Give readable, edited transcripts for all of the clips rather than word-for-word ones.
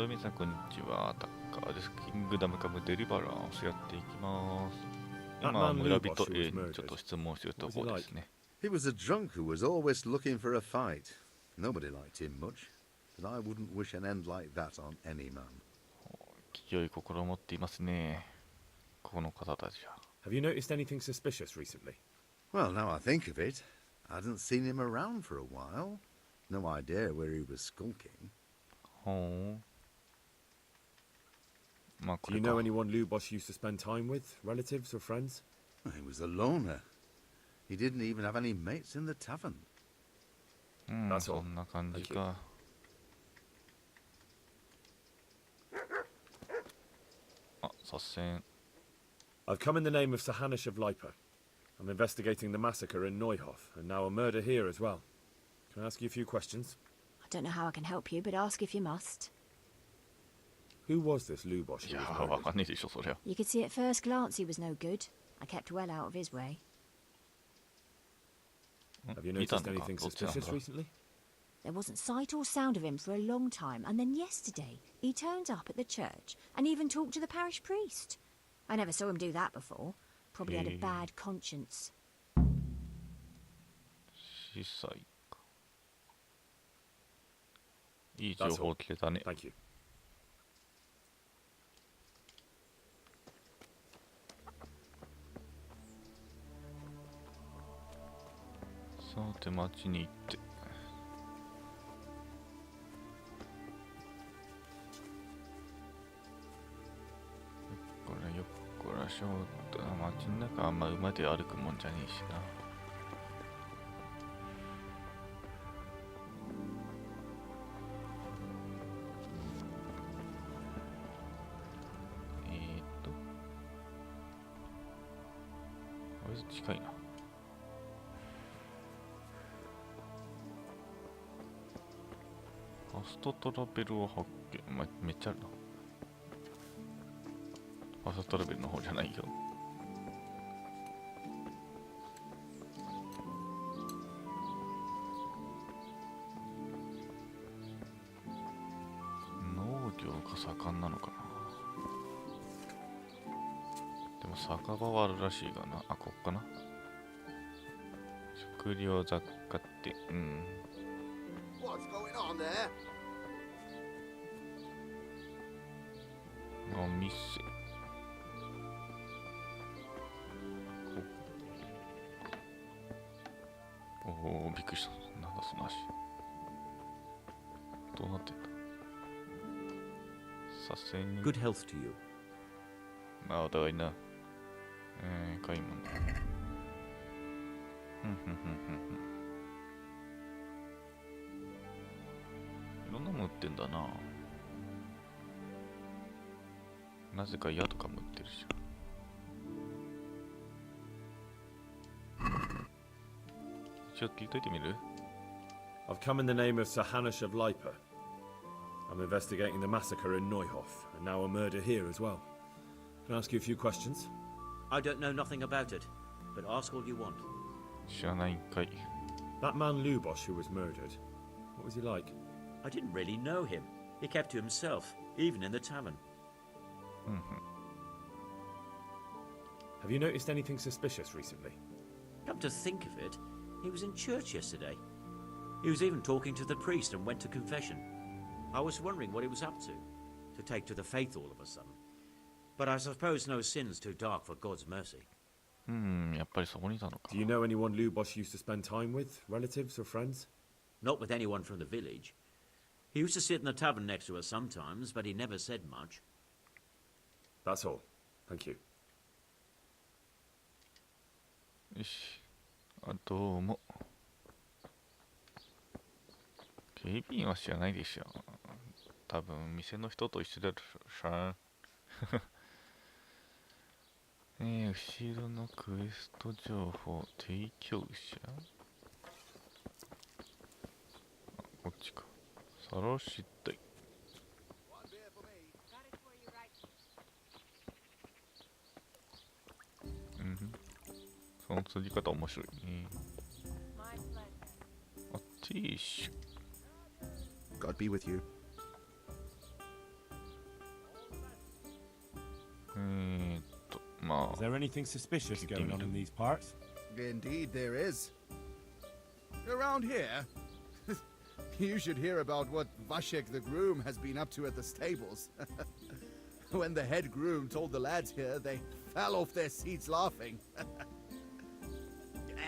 どうも皆さんこんにちは、タッカーです。キングダムカムデリバランスやっていきます。今、村人 A にちょっと質問してるところですね。He was a drunk who was always looking for a fight. Nobody liked him much, but I wouldn't wish an end like that on any man. 清い心を持っていますね。この方たちは。Have you noticed anything suspicious recently? Well, now I think of it, I hadn't seen him around for a while. No idea where he was skulking. ほう。まあこ Do れ you か。 know anyone Lubos used to spend time with, relatives or friends? He was a loner. He didn't even have any mates in the tavern. うん、 That's そ all. んな感じか。あ、左遷。 I've come in the name of Sahanish of Lipa. I'm investigating the massacre in Neuhof, and now a murder here as well. Can I ask you a few questions? I don't know how I can help you, but ask if you must. Who was this Lubos い who や was ー、わ murdered? かんねえでしょ、そりゃ。 You could see at first glance he was no good. I kept well out of his way. Have you 見た noticed のか anything どっちなんだ suspicious recently? There wasn't sight or sound of him for a long time, and then yesterday he turned up at the church and even talked to the parish priest. I never saw him do that before. Probably had a bad conscience. 司祭か。いい情報聞けたね。 Thank you. さて町に行って。よっこらしょっとな。街の中あんま馬で歩くもんじゃねえしな。割と近いな。ファストトラベルを発見、めっちゃあるな。ファストトラベルの方じゃないよ。農業が盛んなのかな。でも酒場はあるらしいがな。あ、こっかな。食料雑貨って、うん。What's going on there? お店。おお、びっくりした。なんだその足。どうなってんだ。左遷に。 Good health to you. まあお互いな。買い物だ。いろんなもん売ってんだな。なぜか矢とかも売ってるし。一応聞いといてみる？ I've come in the name of Sahanish of Lipa. I'm investigating the massacre in Neuhof, and now a murder here as well. Can I ask you a few questions? I don't know nothing about it, but ask all you want. 知らないんかい。 That man Lubos who was murdered, what was he like? I didn't really know him. He kept to himself, even in the tavern. Have you noticed anything suspicious recently? Come to think of it, he was in church yesterday. He was even talking to the priest and went to confession. I was wondering what he was up to take to the faith all of a sudden. But I suppose no sin's too dark for God's mercy. やっぱりそこにいたのか。 Do you know anyone Lubos used to spend time with, relatives or friends? Not with anyone from the village. He used to sit in the tavern next to us sometimes, but he never said much. That's all. Thank you. よし。あ、どうも。警備員は知らないでしょ。多分店の人と一緒だろさ。後ろのクエスト情報提供者。あ、こっちか。サロシ隊。その釣り方面白いね。あ、ティッシュ。God be with you. ま Is there anything suspicious going on in these parts? Indeed, there is. Around here, you should hear about what Vashek the groom has been up to at the stables. When the head groom told the lads here, they fell off their seats laughing.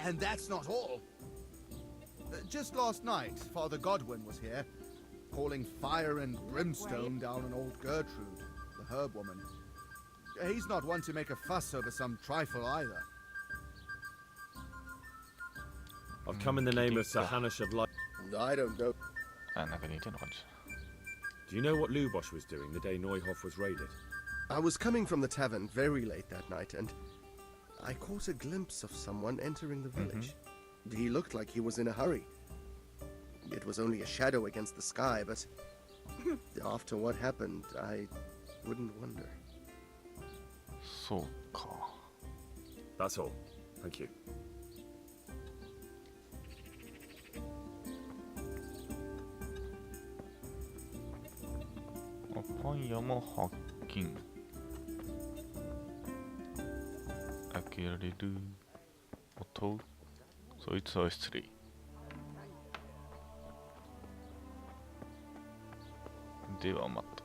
And that's not all. Just last night, Father Godwin was here, calling fire and brimstone down on old Gertrude, the herb woman. He's not one to make a fuss over some trifle either. I've come in the name of Sir Hanush of Light. I don't know. あ、なんか似てるのかもし Do you know what Lubosh was doing the day Neuhoff was raided? I was coming from the tavern very late that night, and I caught a glimpse of someone entering the village. He looked like he was in a hurry. It was only a shadow against the sky, but after what happened, I wouldn't wonder. れない。そうか。 That's all. Thank you. あ、パン屋も発見。開けられる。音。そいつは失礼。ではまた。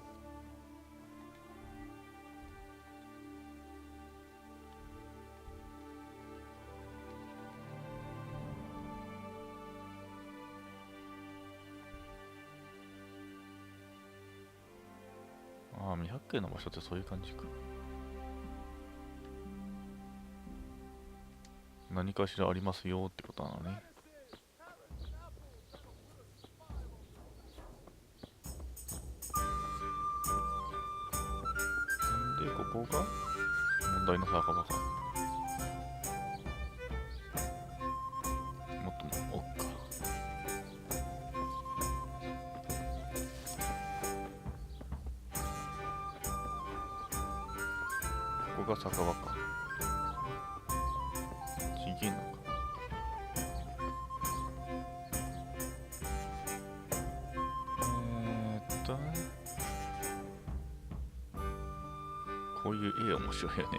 ああ、未発見の場所ってそういう感じか。何かしらありますよってことなのね。で、ここが問題の酒場か。もっと奥か。ここが酒場か。ちげえのか。こういう絵面白いよね。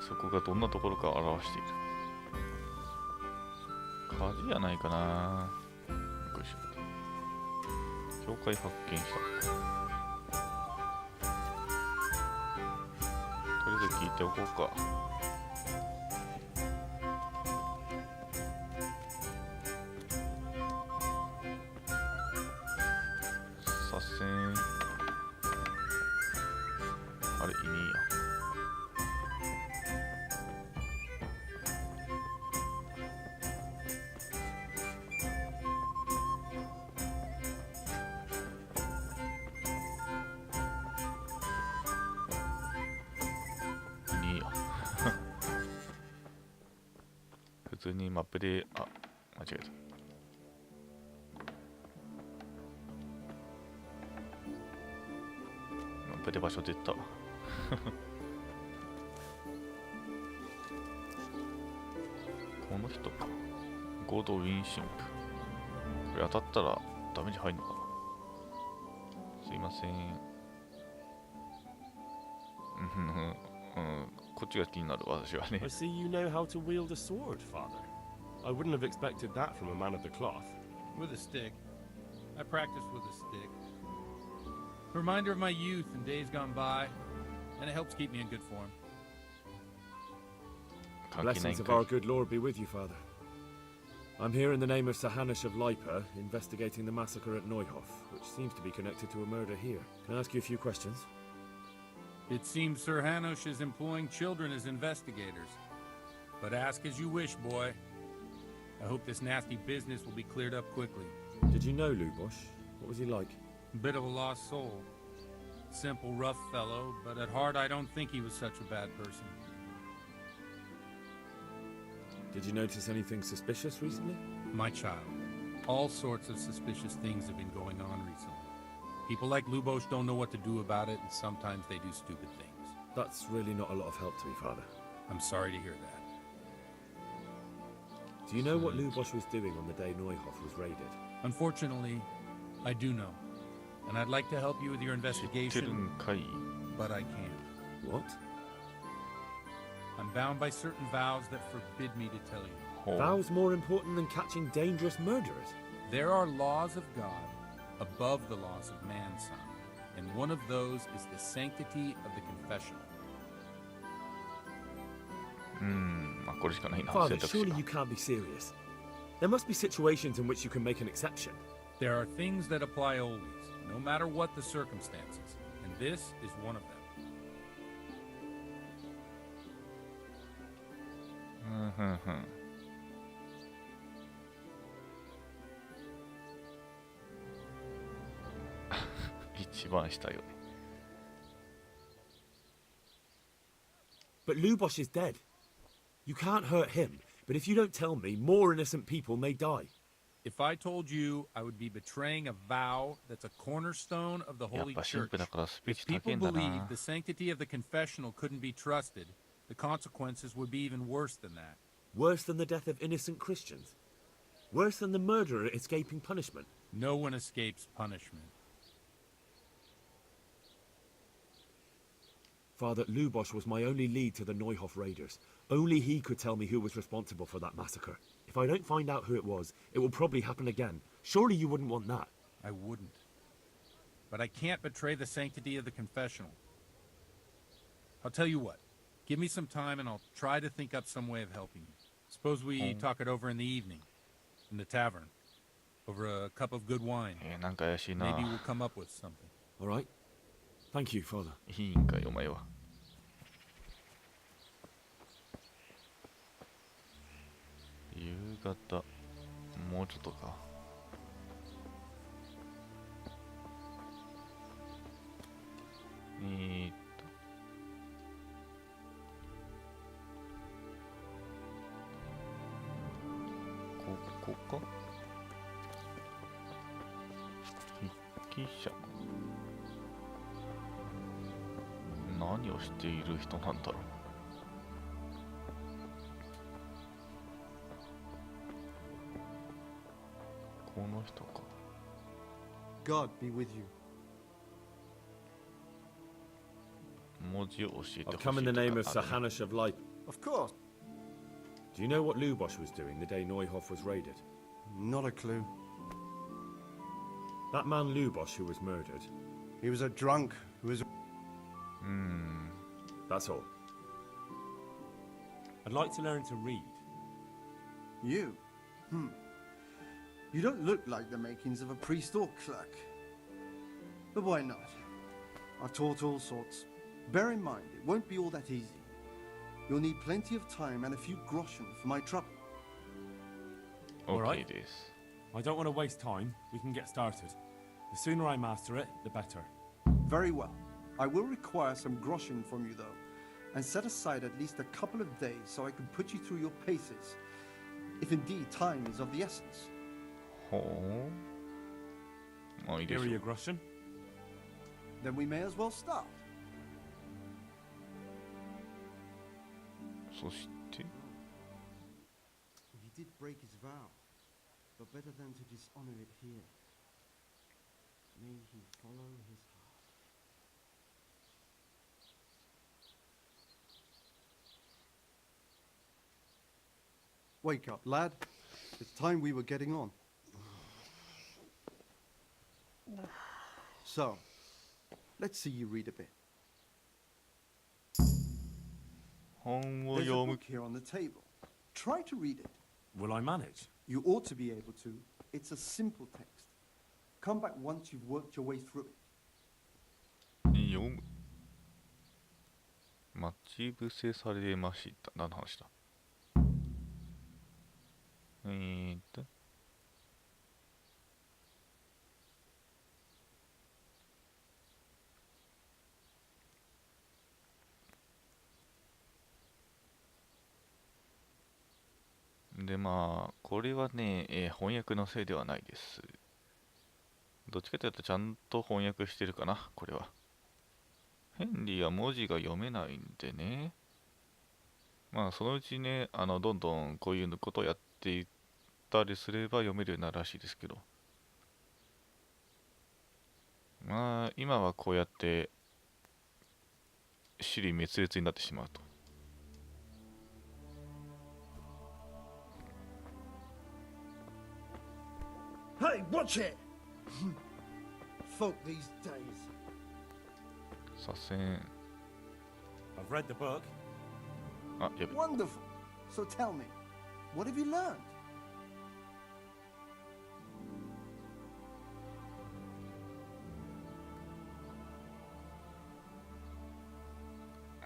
そこがどんなところかを表している。火事やないかな。よいしょ。教会発見した。とりあえず聞いておこうか。左遷。あれ、いねえや。いねえや。普通にマップで、あ、間違えた。マップで場所出たわ。この人か。ゴードウィン神父。これ当たったらダメージ入るのかな。すいません。こっちが気になる、私はね。 I see you know how to wield a sword, Father. I wouldn't have expected that from a man of the cloth. With a stick. I practice with a stick. Reminder of my youth and days gone by, and it helps keep me in good form. 関係ないん Blessings of か our い。 good Lord be with you, Father. I'm here in the name of Sir Hanush of Lipa, investigating the massacre at Neuhoff, which seems to be connected to a murder here. Can I ask you a few questions? It seems Sir Hanush is employing children as investigators. But ask as you wish, boy. I hope this nasty business will be cleared up quickly. Did you know Lubosh? What was he like? Bit of a lost soul. Simple, rough fellow, but at heart I don't think he was such a bad person. Did you notice anything suspicious recently? My child, all sorts of suspicious things have been going on recently. People like Lubosh don't know what to do about it, and sometimes they do stupid things. That's really not a lot of help to me, Father. I'm sorry to hear that. Do you know what Lubosh was doing on the day Neuhoff was raided? Unfortunately, I do know. And I'd like to help you with your 知ってる investigation, んかい。but I can't. What? I'm bound by certain vows that forbid me to tell you. ほう。 Vows more important than catching dangerous murderers? There are laws of God above the laws of man's son, and one of those is the sanctity of the confessional. まあこれしかないな。 Father, 選択肢 surely が you can't be serious. There must be situations in which you can make an exception. There are things that apply always, no matter what the circumstances, and this is one of them. ふんふん。一番下よね。 But Lubosh is dead. You can't hurt him, but if you don't tell me, more innocent people may die. If I told you, I would be betraying a vow that's a cornerstone of the やっ Holy ぱシン Church. プルだからスピー If チ高 people いんだ believed な。 the sanctity of the confessional couldn't be trusted, the consequences would be even worse than that. Worse than the death of innocent Christians. Worse than the murderer escaping punishment. No one escapes punishment. Father, Lubosh was my only lead to the Neuhof raiders. Only he could tell me who was responsible for that massacre. If I don't find out who it was, it will probably happen again. Surely you wouldn't want that. I wouldn't. But I can't betray the sanctity of the confessional. I'll tell you what. Give me some time and I'll try to think up some way of helping you. Suppose we talk it over in the evening. In the tavern. Over a cup of good wine. なんか怪しいな。 Maybe we'll come up with something. All right? Thank you, Father. いいんかいお前は。夕方、もうちょっとか。ここか。筆記者。何をしている人なんだろう。この人か。 God be with you. 文字を教えてほ I've しい come in the とか name of あ Sir るね。 Hanush of Lipe. Of course. Do you know what Lubosh was doing the day Neuhof was raided? Not a clue. That man Lubosh who was murdered. He was a drunk who was... That's all. I'd like to learn to read. You? You don't look like the makings of a priest or clerk. But why not? I've taught all sorts. Bear in mind, it won't be all that easy. You'll need plenty of time and a few groschen for my trouble. All OK right. です。 I don't want to waste time. We can get started. The sooner I master it, the better. Very well. I will require some groschen from you, though, and set aside at least a couple of days so I can put you through your paces, if indeed time is of the essence. ほう。まあいいで Here し are ょ your う。 groschen. Then we may as well start. そして、 He did break his vow, but better than to dishonor it here. May he follow his heart. Wake up, lad. It's time we were getting on. So, let's see you read a bit. 本を There's a 読む book。here on the table. Try to read it. Will I manage? You ought to be able to. It's a simple text. Come back once you've worked your way through it. 読む。待ち伏せされました。何の話だ。でまあこれはね、翻訳のせいではないです。どっちかというとちゃんと翻訳してるかな、これは。ヘンリーは文字が読めないんでね。まあそのうちね、どんどんこういうことをやっていったりすれば読めるようになるらしいですけど。まあ今はこうやって支離滅裂になってしまうと。Hey, watch it! Folk these days. 左遷。 I've read the book. あ、やべ。 Wonderful. So tell me, what have you learned?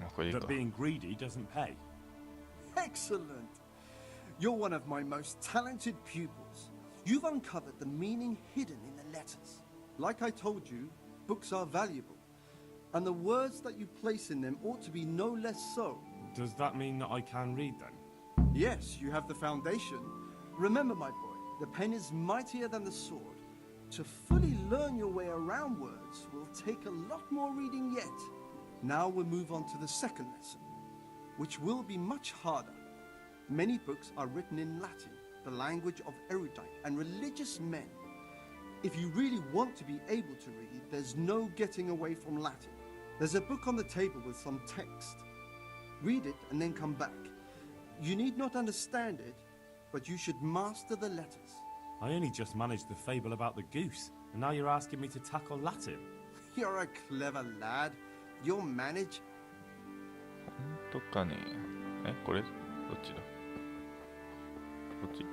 あ、これいいか That。being greedy doesn't pay. Excellent. You're one of my most talented pupils. You've uncovered the meaning hidden in the letters. Like I told you, books are valuable, and the words that you place in them ought to be no less so. Does that mean that I can read then? Yes, you have the foundation. Remember, my boy, the pen is mightier than the sword. To fully learn your way around words will take a lot more reading yet. Now we'll move on to the second lesson, which will be much harder. Many books are written in Latin, the language of erudite and religious men. If you really want to be able to read, there's no getting away from Latin. There's a book on the table with some text. Read it and then come back. You need not understand it, but you should master the letters. I only just managed the fable about the goose, and now you're asking me to tackle Latin. You're a clever lad. You'll manage. 本当かね。え、これどっちだ？こっち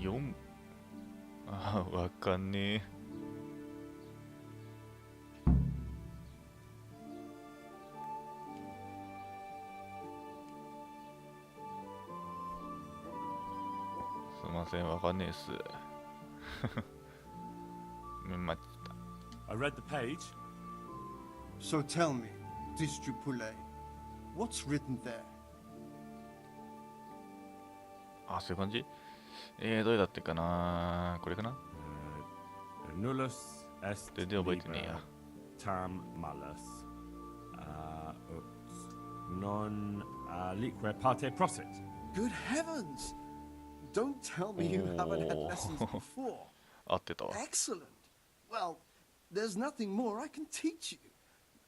？4？ああ、わかんねえ。すいません、わかんねえっす。まっちゃ I read the page. So tell me, Distupule, what's written there? あ、そういう感じ？どれだってかな？これかな？ Nullus est 全然覚えてねえや。 tam malus. Ut non lique parte prosit. Good heavens! Don't tell me you haven't had lessons before. 合ってたわ。 Excellent. Well, there's nothing more I can teach you.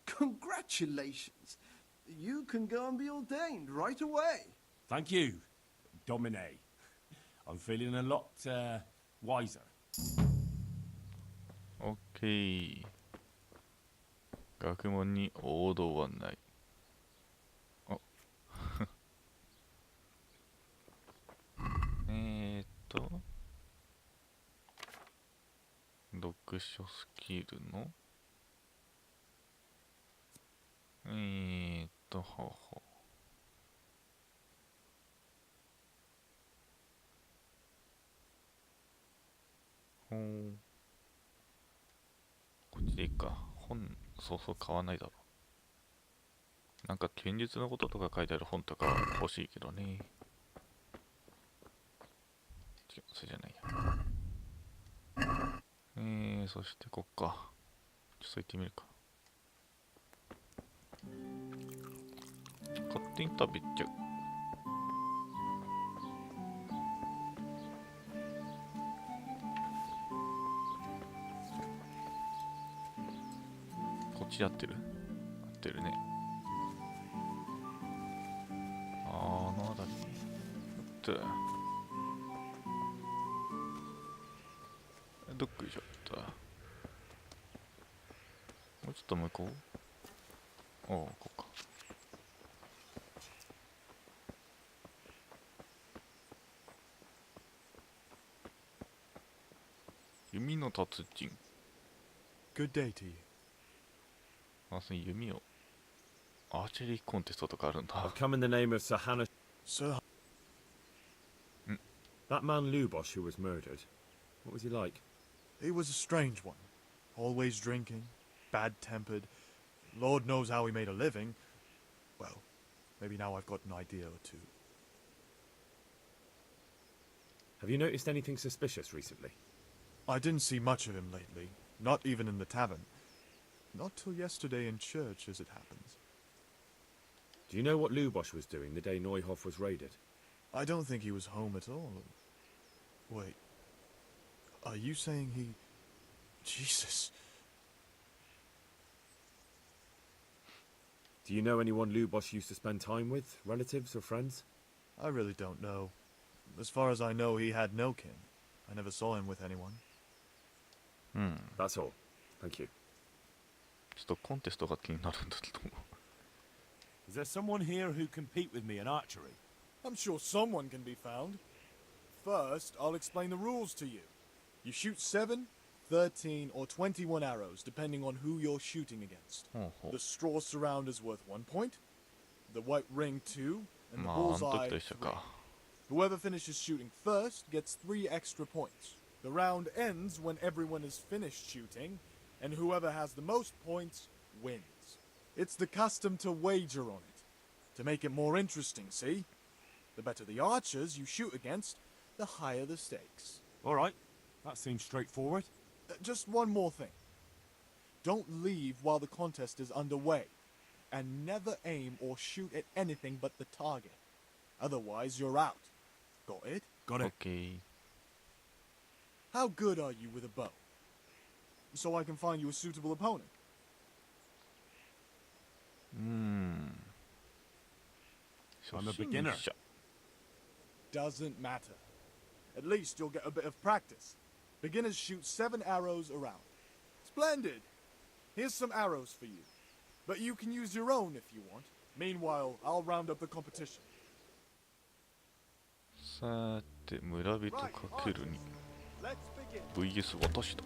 Congratulations. You can go and be ordained right away. Thank you, Domine. I'm feeling a lot wiser. オッケー。学問に王道はない。あ読書スキルのほう。こっちでいいか。本、そうそう買わないだろう。なんか剣術のこととか書いてある本とか欲しいけどね。違う、それじゃないや。そしてこっか。ちょっと行ってみるか。勝手に食べちゃう。こっちやってる？やってるね。なんだっけ。どっか行っちゃった。もうちょっと向こう。こうか。弓の達人。Good day to you. その弓を。アーチェリーコンテストとかあるんだ。 I've come in the name of Sir Hannah. Sir, That man Lubosh who was murdered. What was he like? he was a strange one. Always drinking, bad-tempered. Lord knows how he made a living. Well, maybe now I've got an idea or two. Have you noticed anything suspicious recently? I didn't see much of him lately, not even in the tavern. Not till yesterday in church, as it happens. Do you know what Lubosh was doing the day Neuhof was raided? I don't think he was home at all. Wait. Are you saying he... Jesus. Do you know anyone Lubos used to spend time with? Relatives or friends? I really don't know. As far as I know, he had no kin. I never saw him with anyone. That's all. Thank you. ちょっとコンテストが気になるんだけど。Is there someone here who compete with me in archery? I'm sure someone can be found. First, I'll explain the rules to you. You shoot 7, 13, or 21 arrows, depending on who you're shooting against. The straw surround is worth 1 point, the white ring 2, and the まあ、あの bullseye 時と一緒 3. か。Whoever finishes shooting first gets 3 extra points. The round ends when everyone is finished shooting, and whoever has the most points wins. It's the custom to wager on it. To make it more interesting, see? The better the archers you shoot against, the higher the stakes. All right. That seems straightforward. Just one more thing. Don't leave while the contest is underway, and never aim or shoot at anything but the target. Otherwise, you're out. Got it? Got it. OK。How good are you with a bow? So I can find you a suitable opponent. I'm a beginner. 初心者 Doesn't matter. At least you'll get a bit of practice. Beginners shoot 7 arrows around. Splendid! Here's some arrows for you. But you can use your own if you want. Meanwhile, I'll round up the competition. さて、村人かける2。Let's begin. VS 私だ。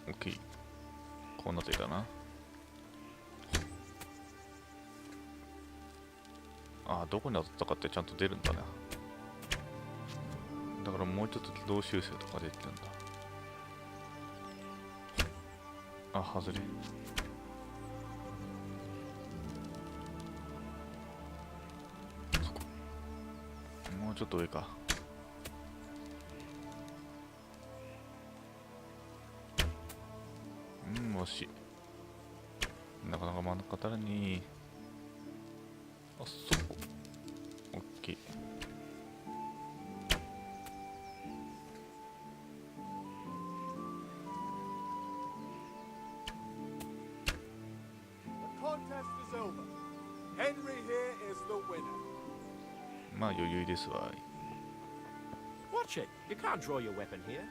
OK。こんな手だな。ああ、どこに当たったかってちゃんと出るんだな。だからもうちょっと軌道修正とか出てるんだ。あ、外れ。そこ。もうちょっと上か。惜しい。なかなか真ん中当たらに。あ、そこ。オッケー。まあ余裕ですわ。Watch it. You can't draw your weapon here.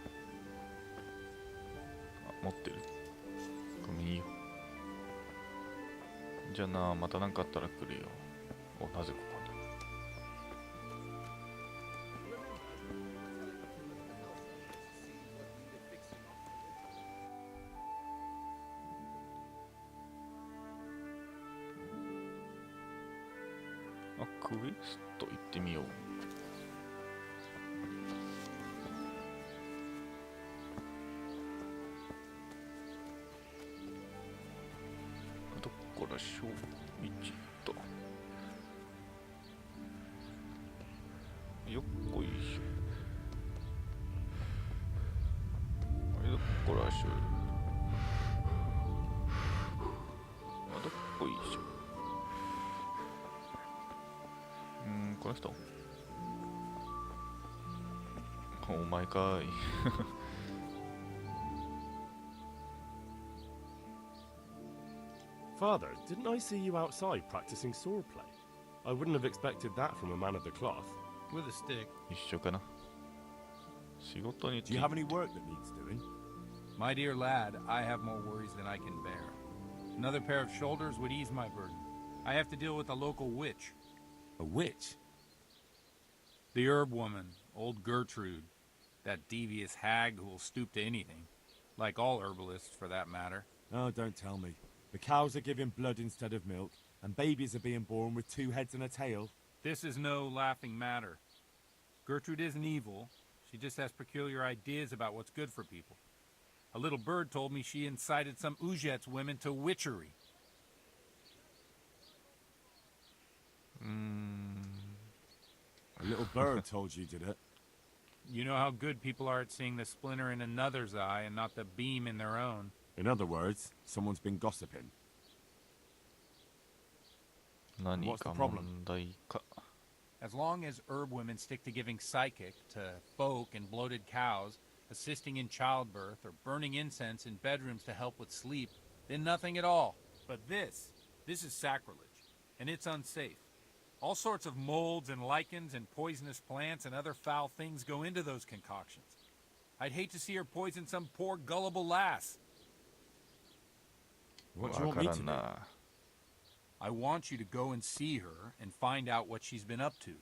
あ、持ってる。ごめんいいよ。じゃあな、また何かあったら来るよ。お、なぜここに。あ、クエスト行ってみよう。どこから小1と。よっこいしょ。どこからしょ。どっこいしょ。この人お前かい。Father, didn't I see you outside practicing swordplay? I wouldn't have expected that from a man of the cloth. With a stick. 一緒かな。仕事に Do you have any work that needs doing? My dear lad, I have more worries than I can bear. Another pair of shoulders would ease my burden. I have to deal with a local witch. A witch? The herb woman, old Gertrude. That devious hag who will stoop to anything. Like all herbalists, for that matter. Oh, don't tell me. The cows are giving blood instead of milk, and babies are being born with 2 heads and a tail. This is no laughing matter. Gertrude isn't evil. She just has peculiar ideas about what's good for people. A little bird told me she incited some Ujet's women to witchery. A little bird told you, did it? You know how good people are at seeing the splinter in another's eye and not the beam in their own. In other words, someone's been gossiping. 何 What's the か problem? 問題か。 As long as herb women stick to giving psychic to folk and bloated cows, assisting in childbirth, or burning incense in bedrooms to help with sleep, then nothing at all. But this is sacrilege, and it's unsafe. All sorts of molds and lichens and poisonous plants and other foul things go into those concoctions. I'd hate to see her poison some poor gullible lass. What do you want me to do? I want you to go and see her and find out what she's been up to.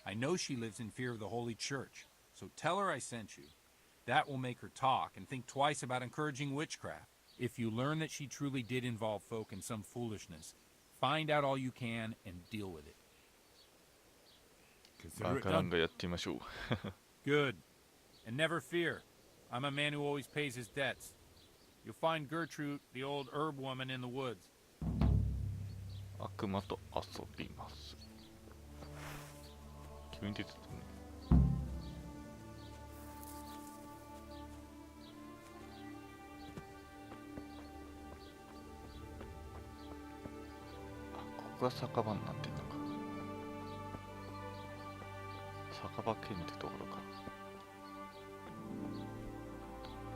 I know she lives in fear of the Holy Church, so tell her I sent you. That will make her talk and think twice about encouraging witchcraft. If you learn that she truly did involve folk in some foolishness, find out all you can and deal with it. Consider it done. Good. And never fear. I'm a man who always pays his debts. You'll find Gertrude, the old herb woman, in the woods. 悪魔と遊びます。急に出てたね。あ、ここが酒場になってんのか。酒場県ってところか。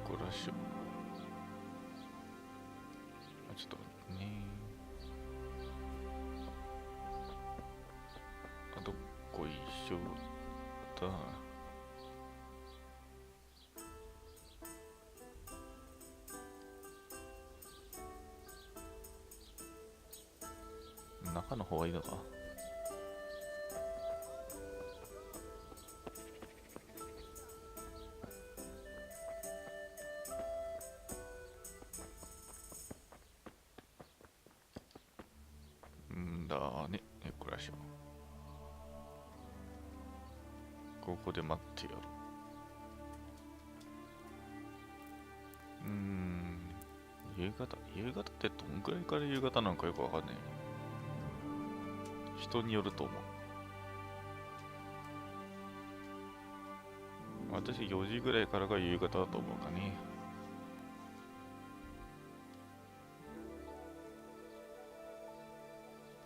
これはしよう。あ、ちょっとね。あ、どっこいしょだ。中の方がいいのか。だね、これはしよう。ここで待ってやろう。夕方ってどんくらいから夕方なのかよくわかんない。人によると思う。私4時ぐらいからが夕方だと思うかね。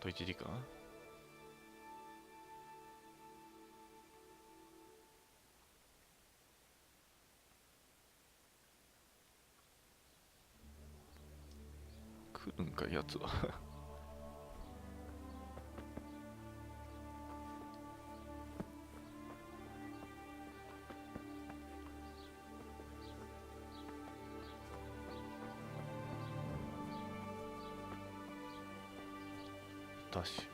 と1時間来るんかやつはダッシュ。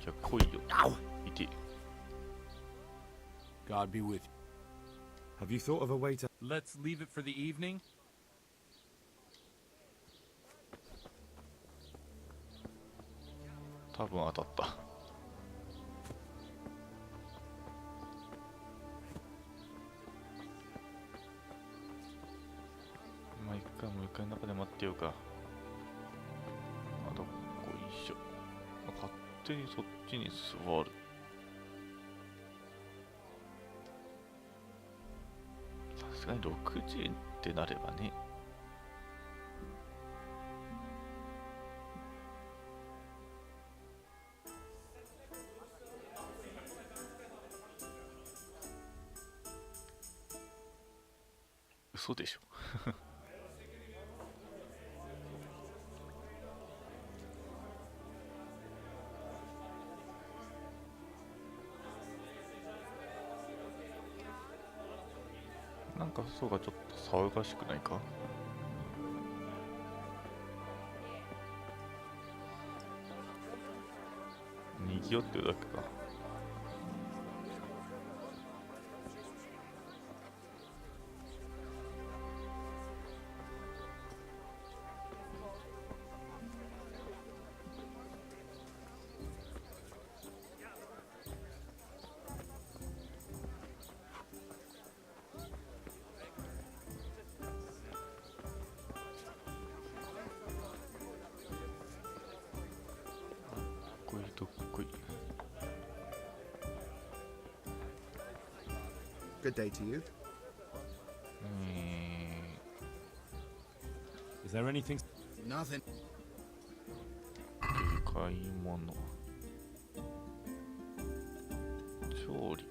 じゃあ来いよ。いて。God be with you. Have you thought of a way to... Let's leave it for the evening. 多分当たった。まあ一回もう一回の中で待ってようか。あ、どっこいしょ。勝手にそっちに座る。さすがに6時ってなればね。嘘でしょなんかそうがちょっと騒がしくないか。にぎわってるだけか。どっこい。Good day to you. Is there anything? Nothing. 買い物。ち勝利。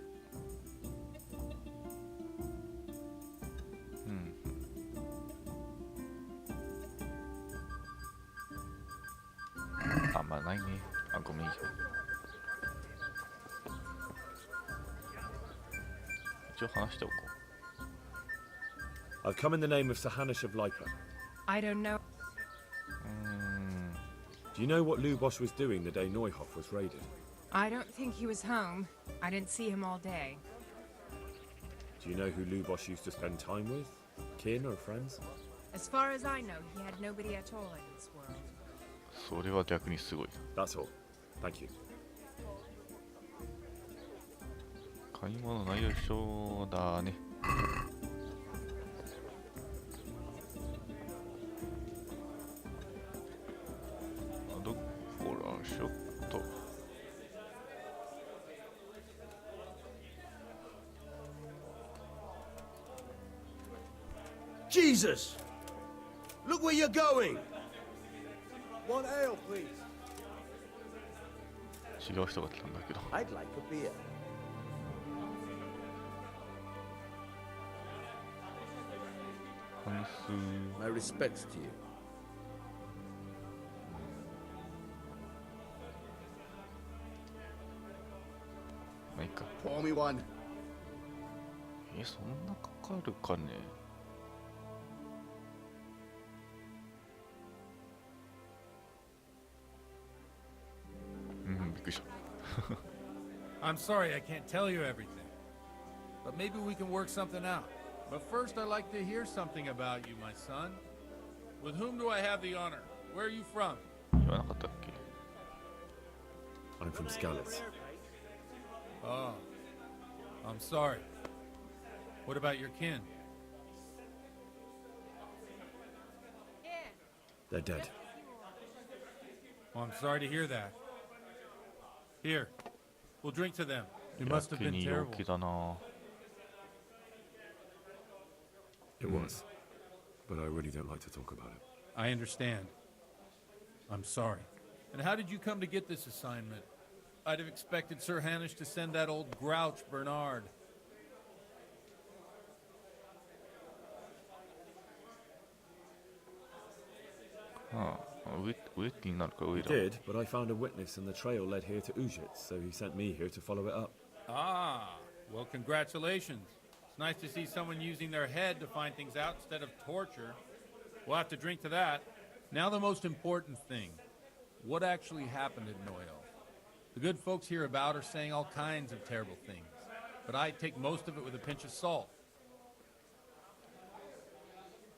うん。あんまないね。あ、ごめん。一応話しておこう。 I've come in the name of Sir Hanish of Lipa. I don't know. Do you know what Lubosh was doing the day Neuhof was raided? I don't think he was home. I didn't see him all day. Do you know who Lubosh used to spend time with? Kin or friends? As far as I know, he had nobody at all in this world. それは逆にすごい。 That's all. Thank you. 買い物ないよしょだね。どこらしょっと。Jesus! Look where you're going! One ale, please. 違う人が来たんだけど。 I'd like a beer. My respects to you. まあいいか。 Pour me one. そんなかかるかね。びっくりした。I'm sorry I can't tell you everything. But maybe we can work something out. But first I'd like to hear something about you, my son. With whom do I have the honor? Where are you from? 言わなかったっけ？ I'm from Skalitz. Oh. I'm sorry. What about your kin? They're dead. Well, I'm sorry to hear that. Here, we'll drink to them. It must have やけ been に陽 terrible. 気だな。 It was. But I really don't like to talk about it. I understand. I'm sorry. And how did you come to get this assignment? I'd have expected Sir Hanish to send that old grouch, Bernard. He did, but I found a witness and the trail led here to Ujitz, so he sent me here to follow it up. Ah, well, congratulations. It's nice to see someone using their head to find things out instead of torture. We'll have to drink to that. Now the most important thing. What actually happened at Noel? The good folks hereabout are saying all kinds of terrible things, but I take most of it with a pinch of salt.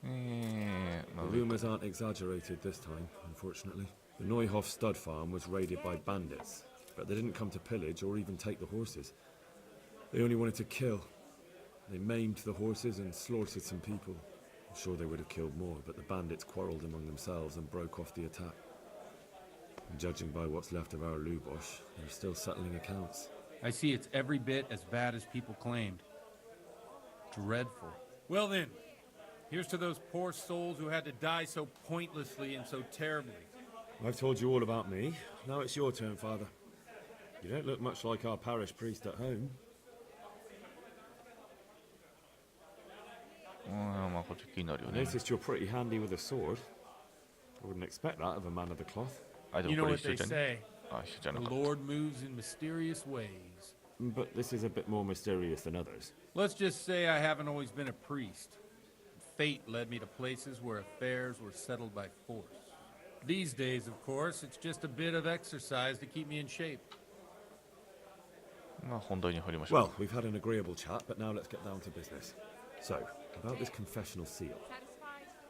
The rumors aren't exaggerated this time, unfortunately. The Neuhof stud farm was raided by bandits, but they didn't come to pillage or even take the horses. They only wanted to kill. They maimed the horses and slaughtered some people. I'm sure they would have killed more, but the bandits quarreled among themselves and broke off the attack. And judging by what's left of our Lubosh, they're still settling accounts. I see it's every bit as bad as people claimed. Dreadful. Well then, here's to those poor souls who had to die so pointlessly and so terribly. I've told you all about me. Now it's your turn, Father. You don't look much like our parish priest at home. まあこっち気になるよ I ね。 noticed you're pretty handy with a sword. I wouldn't expect that of a man of the cloth. あ、で You も know これ what 一緒 they じゃね。 say. あ、一緒じゃな The かった。 Lord moves in mysterious ways. But this is a bit more mysterious than others. Let's just say I haven't always been a priest. Fate led me to places where affairs were settled by force. These days, of course, it's just a bit of exercise to keep me in shape. まあ本題に入りましょう。 Well, we've had an agreeable chat, but now let's get down to business. So, about this confessional seal.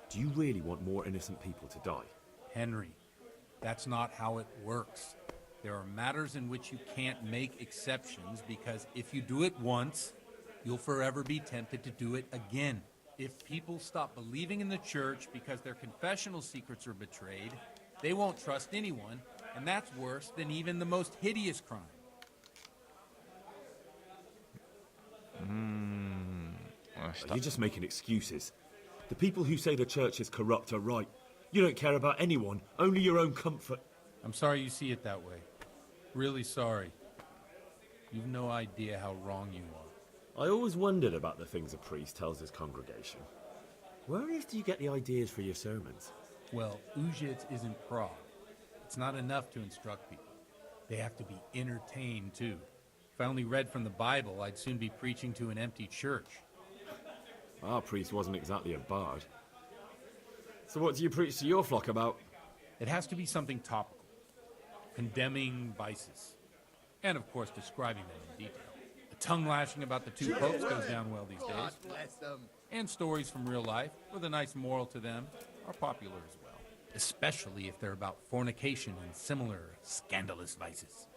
Do you really want more innocent people to die? Henry, that's not how it works. There are matters in which you can't make exceptions because if you do it once, you'll forever be tempted to do it again. If people stop believing in the church because their confessional secrets are betrayed, they won't trust anyone, and that's worse than even the most hideous crime. You're just making excuses. The people who say the church is corrupt are right. You don't care about anyone, only your own comfort. I'm sorry you see it that way. Really sorry. You've no idea how wrong you are. I always wondered about the things a priest tells his congregation. Where on earth do you get the ideas for your sermons? Well, Ujits isn't Prague. It's not enough to instruct people. They have to be entertained, too. If I only read from the Bible, I'd soon be preaching to an empty church. Our priest wasn't exactly a bard. So what do you preach to your flock about? It has to be something topical. Condemning vices. And, of course, describing them in detail. The tongue-lashing about the two popes goes down well these days. Bless them. And stories from real life, with a nice moral to them, are popular as well. Especially if they're about fornication and similar scandalous vices.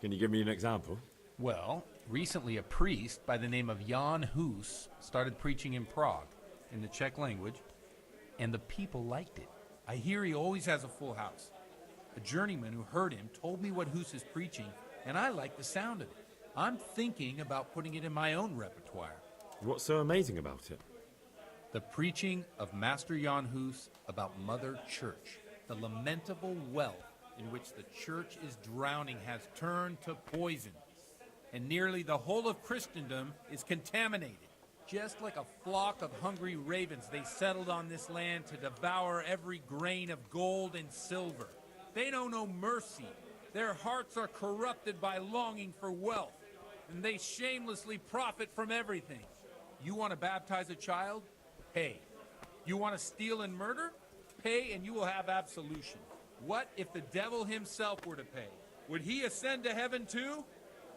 Can you give me an example? Well, recently a priest by the name of Jan Hus started preaching in Prague, in the Czech language, and the people liked it. I hear he always has a full house. A journeyman who heard him told me what Hus is preaching, and I like the sound of it. I'm thinking about putting it in my own repertoire. What's so amazing about it? The preaching of Master Jan Hus about Mother Church, the lamentable wealth in which the church is drowning has turned to poison, and nearly the whole of Christendom is contaminated. Just like a flock of hungry ravens, they settled on this land to devour every grain of gold and silver. They know no mercy. Their hearts are corrupted by longing for wealth, and they shamelessly profit from everything. You want to baptize a child? Pay. You want to steal and murder? Pay and you will have absolution. What if the devil himself were to pay? Would he ascend to heaven too?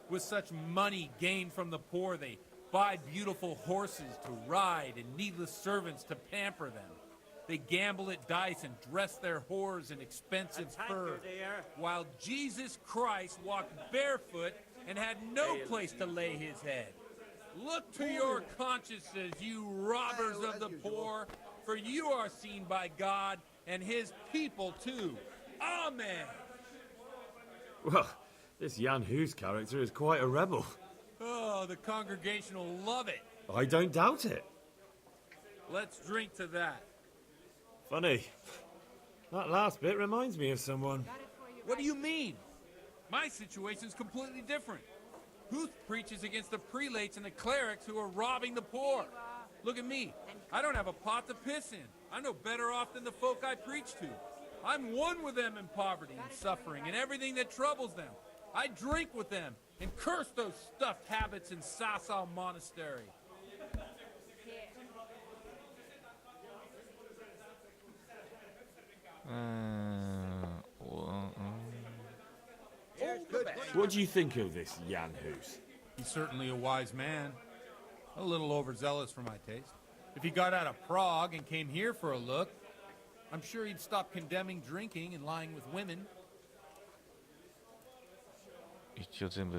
With such money gained from the poor, they buy beautiful horses to ride and needless servants to pamper them. They gamble at dice and dress their whores in expensive fur, while Jesus Christ walked barefoot and had no place to lay his head. Look to your consciences, you robbers of the poor, for you are seen by God and his people too. Amen. Well, this Jan Hus character is quite a rebel. Oh, the congregation will love it. I don't doubt it. Let's drink to that. Funny. That last bit reminds me of someone. What do you mean? My situation's completely different. Huth preaches against the prelates and the clerics who are robbing the poor. Look at me. I don't have a pot to piss in. I'm no better off than the folk I preach to. I'm one with them in poverty and suffering and everything that troubles them. I drink with them and curse those stuffed habits in Sasau Monastery. What do you think of this Jan Hus? He's certainly a wise man. A little overzealous for my taste. If he got out of Prague and came here for a look, I'm sure he'd stop condemning drinking and lying with women.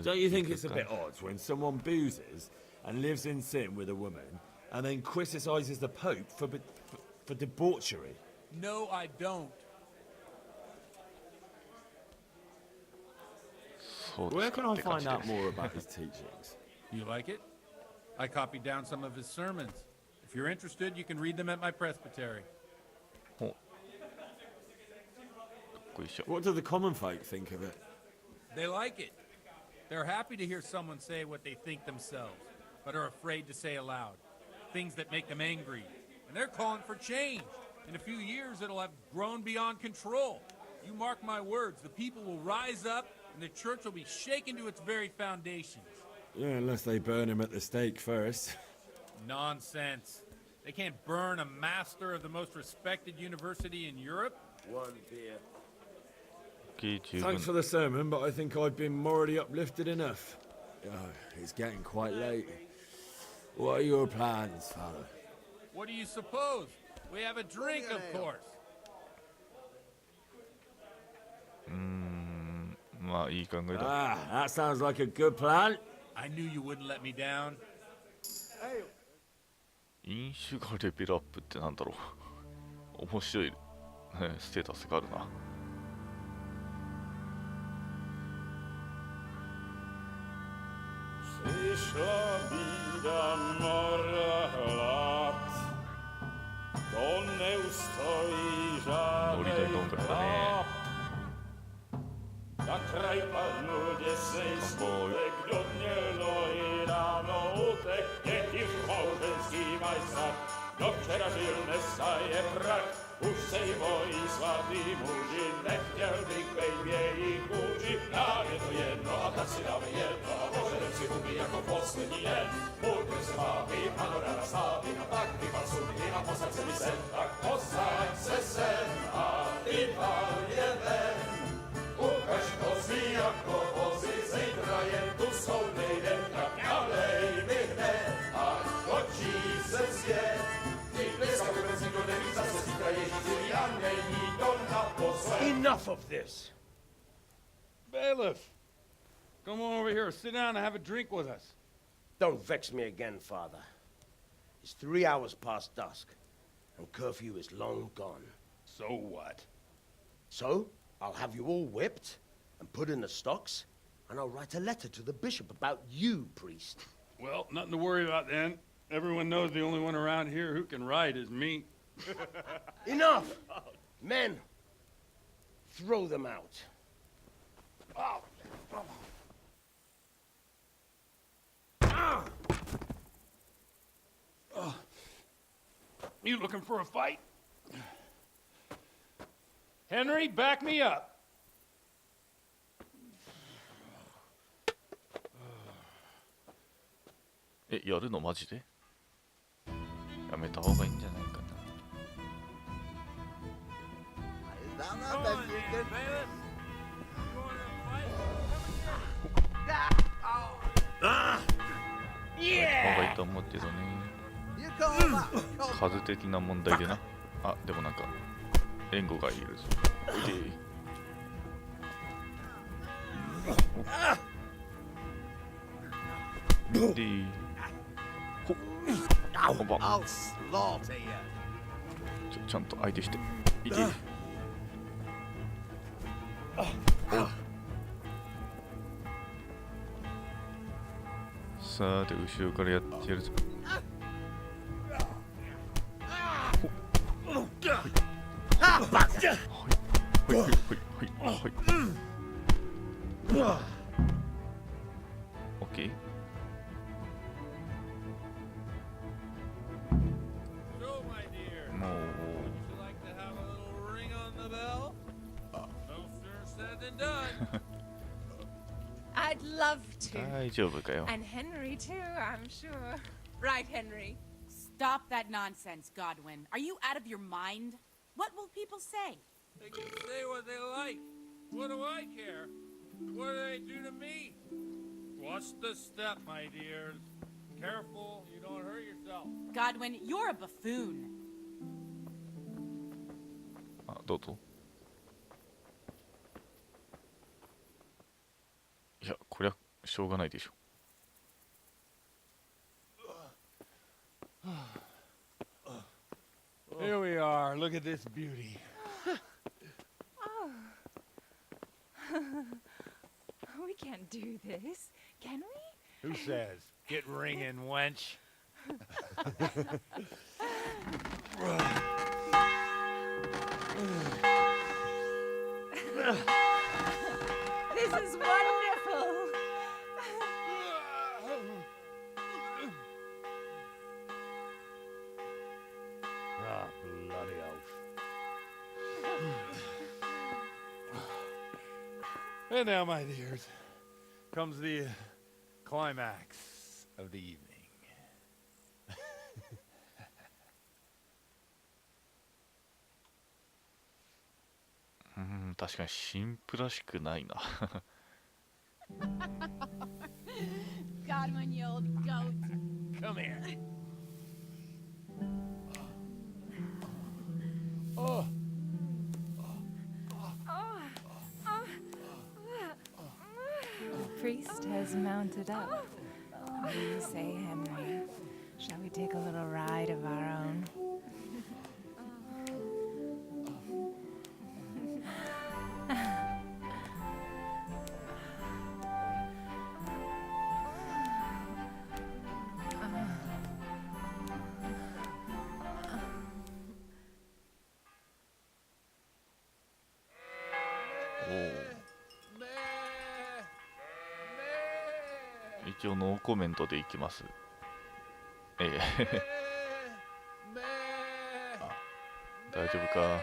Don't you think it's a bit odd when someone boozes and lives in sin with a woman and then criticizes the Pope for debauchery? No, I don't. Where can I find out more about his teachings? You like it? I copied down some of his sermons. If you're interested, you can read them at my presbytery. What do the common folk think of it? They like it. They're happy to hear someone say what they think themselves, but are afraid to say aloud. Things that make them angry. And they're calling for change. In a few years, it'll have grown beyond control. You mark my words, the people will rise up, and the church will be shaken to its very foundations. Yeah, unless they burn him at the stake first. Nonsense. They can't burn a master of the most respected university in Europe? One beer. Thanks for the sermon, but I think I've been morally uplifted enough. Oh, it's getting quite late. What are your plans, Father? What do you suppose? We have a drink, of course. Ah, that sounds like a good plan. I knew you wouldn't let me down. 飲酒がレベルアップってなんだろう。面白い、ね、ステータスがあるな。ノリで飲んだからね。a kraj ludzie swej smutek do mnie loi rano utek, niech ich małżeński majstak do wczorajszylne staje prak. Už sejmoj svatý muži, nechtěl bych bejmě jich muži. Nám je to jedno a tak si dáme jedno a požerem si huby jako poslední den. Půjďme se mámy, panorama slávy, a tak vypal sudy a posaď se mi sem. Tak posaď se sem a vypal je ven. Ukaž kozy jako vozy, zítra jen tu jsou nejdem, tak nalej mi hned, ať točí se svět. Enough of this! Bailiff! Come on over here, sit down and have a drink with us. Don't vex me again, Father. It's 3 hours past dusk, and curfew is long gone. So what? So, I'll have you all whipped, and put in the stocks, and I'll write a letter to the bishop about you, priest. Well, nothing to worry about then. Everyone knows the only one around here who can write is me. Enough! Men, throw them out. Oh. You looking for a fight? Henry, back me up. やるのマジで？やめた方がいいんじゃないかな。方がいいと思うけどね。数的な問題でな。あ、でもなんか援護がいるぞ。おいで。で。ほば。ちゃんと相手して。いて。さて後ろからやってやるぞ。オッケー。I'd love to. 大丈夫かよ。 And Henry too, I'm sure. Right, Henry? Stop that nonsense, Godwin. Are you out of your mind? What will people say? They can say what they like. What do I care? What do they do to me? Watch the step, my dears. Careful, you don't hurt yourself. Godwin, you're a buffoon. あ、どうぞ。いや、こりゃしょうがないでしょ。Here we are. Look at this beauty. We can't do this, can we? Who says? Get ringing, wench. This is wonderful. Ah, bloody oath. And now, my dears, comes the climax of the evening. 確かに新婦らしくないな。Godwin, you old goat. Come here. Oh. The priest has mounted up. What do you say, Henry? Shall we take a little ride of our own? 一応ノーコメントでいきます。大丈夫か。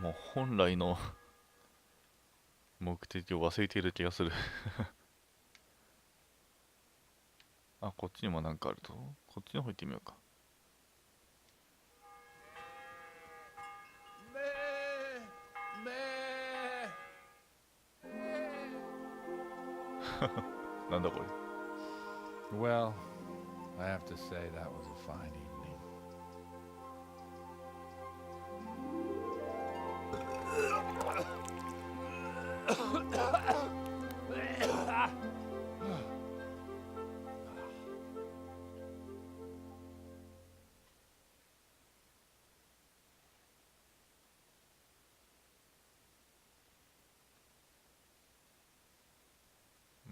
もう本来の目的を忘れている気がするあ、こっちにもなんかあると。こっちの方行ってみようか。なんだこれ。 Well, I have to say that was a fine evening.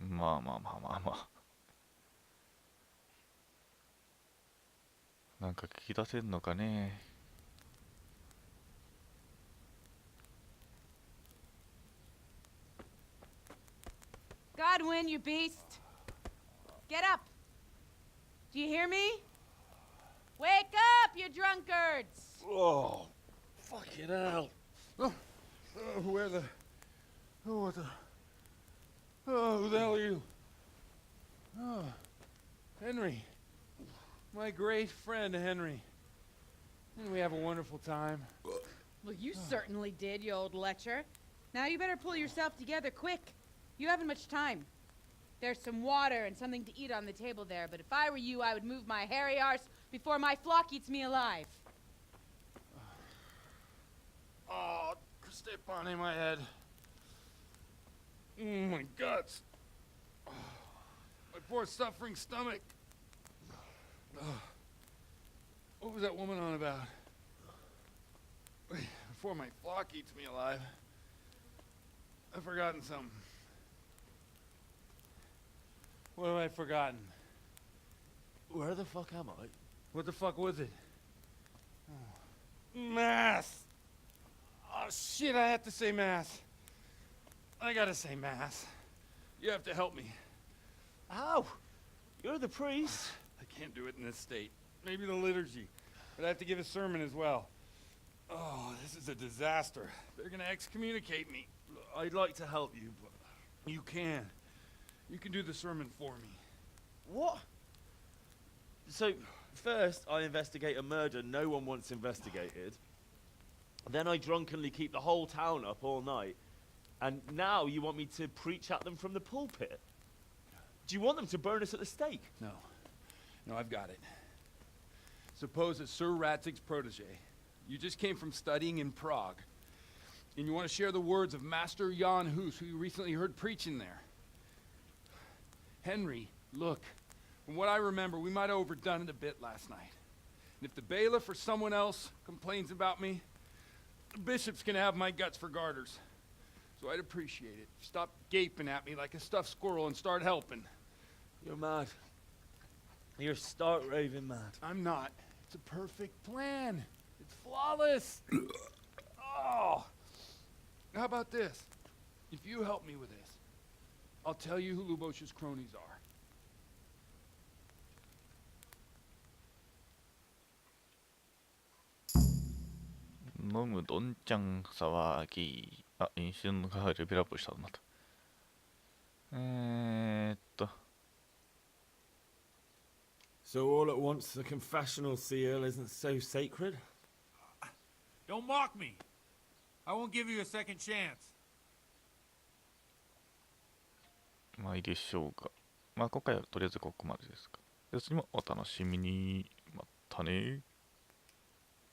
まあまあまあまあまあ。なんか聞き出せんのかね。Godwin, you beast! Get up! Do you hear me? Wake up, you drunkards! Oh, fucking hell. Where the... Oh, what the... Oh, who the hell are you? Oh, Henry. My great friend, Henry. Didn't we have a wonderful time? Well, you certainly did, you old lecher. Now you better pull yourself together quick. You haven't much time. There's some water and something to eat on the table there, but if I were you, I would move my hairy arse before my flock eats me alive. Oh, step on in my head. My guts. My poor suffering stomach. What was that woman on about? Before my flock eats me alive. I've forgotten something. What have I forgotten? Where the fuck am I? What the fuck was it? Mass! Oh shit, I have to say mass. I gotta say mass. You have to help me. How? You're the priest. I can't do it in this state. Maybe the liturgy. But I have to give a sermon as well. Oh, this is a disaster. They're gonna excommunicate me. I'd like to help you, but... You can. You can do the sermon for me. What? So, first I investigate a murder no one wants investigated. Then I drunkenly keep the whole town up all night. And now you want me to preach at them from the pulpit? Do you want them to burn us at the stake? No. No, I've got it. Suppose that Sir Radzig's protege. You just came from studying in Prague. And you want to share the words of Master Jan Hus, who you recently heard preaching there. Henry, look. From what I remember, we might have overdone it a bit last night. And if the bailiff or someone else complains about me, the bishop's gonna have my guts for garters. So I'd appreciate it. Stop gaping at me like a stuffed squirrel and start helping. You're mad. You're stark raving mad. I'm not. It's a perfect plan. It's flawless. Oh. How about this? If you help me with this, I'll tell you who Lubosh's cronies are. 飲むどんちゃん騒ぎ。あ、飲酒がレベルアップしたのまた。So all at once the confessional seal isn't so sacred? Don't mock me. I won't give you a second chance. まあいいでしょうか。まあ今回はとりあえずここまでですか。で次もお楽しみに。またね。